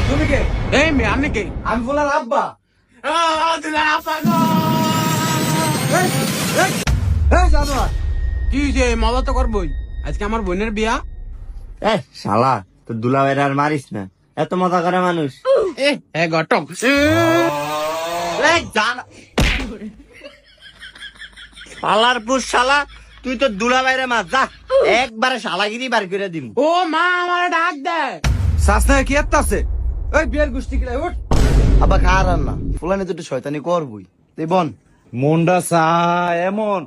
তুমি কে? এই মেয়ে আমি কে? আমি বলার আব্বা। এই জানোয়ার, কি যে মজা তো করবই, আজকে আমার বোনের বিয়া। শালা তোর দুলাভাইরা আর মারিস না, এত মজা করে মানুষ। এ ঘটক শালার পুষ শালা, তুই তো দুলাভাইরা মার, যা একবারে শালাগিরি বার করে দিম। ও মা আমার ডাক দেয়। শাস্তা কি একটা আছে? ওই বিয়ের গোষ্ঠী কিলাই ওঠ। আব্বা খার আর না, ফুলানি তো একটু শয়তানি করবই। তুই বন মনটা চা এমন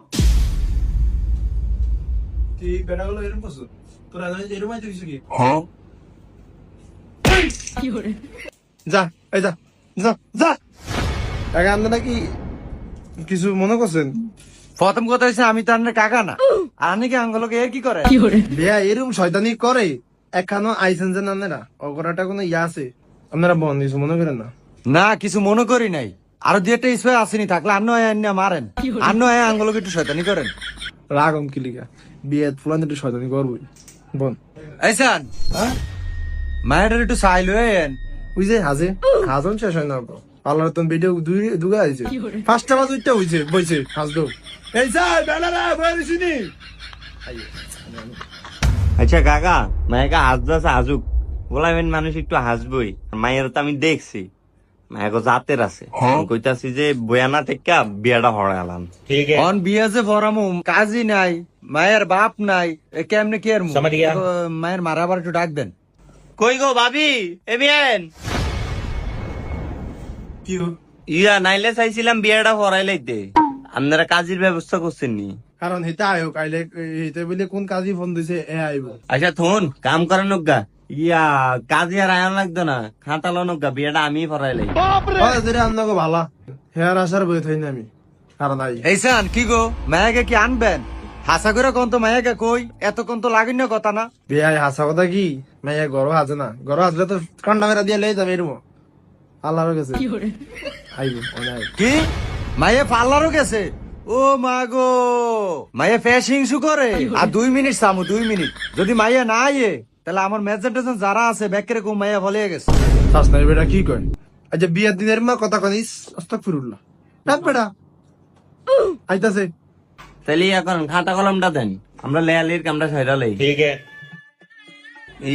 তুই বেটাগুলো এরকম করছো? তোরা এরকম আইতে কিছু কি? যা, এই যা, যা, যা। আগে আপনি নাকি কিছু মনে করছেন? প্রথম কথা হচ্ছে আমি তো আপনার কাকা না, আর আপনি কি আঙ্গলকে এর কি করে? বিয়া এরকম শয়তানি করে একখানো আইসেন যে আপনারা অকরাটা কোনো ইয়া আছে, আপনারা বন্ধ কিছু মনে করেন না। না কিছু মনে করি নাই, আরো দুই একটা স্প্রে আসেনি, থাকলে আন্ন মারেন, আন্ন আঙ্গলকে একটু শয়তানি করেন। রাগম কি লিগা? বিয়ে ফুলানি একটু শয়তানি করবই। বন এইসান মায়ের একটু সাইল হয়েন। ওই যে হাজে হাজন শেষ হয় না আল্লাহ তো ভিডিও দুগা আইছে, পাঁচটা বাজ উঠতে হইছে বইছে হাজলো। এই স্যার বেলারা বই শুনি। আচ্ছা কাকা, মায়েকা হাসদাস হাজুক, বলাবেন মানুষ একটু হাসবই। মায়ের তো আমি দেখছি মায়ের জাতের আছে, কইতাছি যে বয়ানা থেকে বিয়াটা হড়ালাম। অন বিয়ে যে ভরামু কাজই নাই, মায়ের বাপ নাই, কেমনে কি আর মায়ের মারাবার একটু ডাক দেন। কই গো ভাবি, এমিয়েন কি ইয়া নাইলে চাইছিলাম বিয়াটা হরাই লাইতে, আপনারা কাজের ব্যবস্থা করছেন নি? কারণ হেতা আয়ো কাইলে হেতে বলে কোন কাজী ফোন দিছে এ আইব। আচ্ছা থুন কাম করেন নজ্ঞা, ইয়া কাজে আর আয়ন লাগতো না, খাটালো নজ্ঞা, বিয়াটা আমি হরাই লাই। আপনাকে ভালা হেয়ার আসার বই থাই না আমি, কারণ আই এইসান কি গো, মায়াকে কি আনবেন? হাসা করে কোন তো মায়াকে কই, এতক্ষণ তো লাগিন না কথা না। বিয়াই হাসা কথা কি, মাইয়া গরো হাজে না, গরো হাজলে তো কান্ডা মেরা দিয়ে লেই যাবে এরম আল্লাহর কাছে আইব অনাই। কি মায়ে পার্লারও গেছে? ও মা গো, মায়ে ফ্যাশিং শু করে। আর 2 মিনিট সামু, 2 মিনিট, যদি মাইয়া না আইয়ে তাহলে আমার মেজর টেজর যারা আছে ব্যাকের কো মাইয়া বলে গেছে। শাস নাই বেটা কি কয়? আচ্ছা বিয়ের দিনের মা কথা কনিস আস্তাগফিরুল্লাহ। ডাক বেটা আইতাছে। তাহলে ইয়া করেন, খাতা কলমটা দেন, আমরা লেয়ালির কামটা সাইডা লই। ঠিক আছে।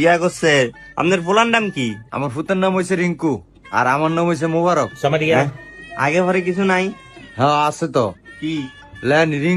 ইয়া করছে, আপনার ফুলার নাম কি? আমার ফুতের নাম হয়েছে রিঙ্কু, আর আমার নাম হয়েছে মুবারক। হ্যাঁ? আগে পরে কিছু নাই? হ্যাঁ আছে তো, কি? Lane ring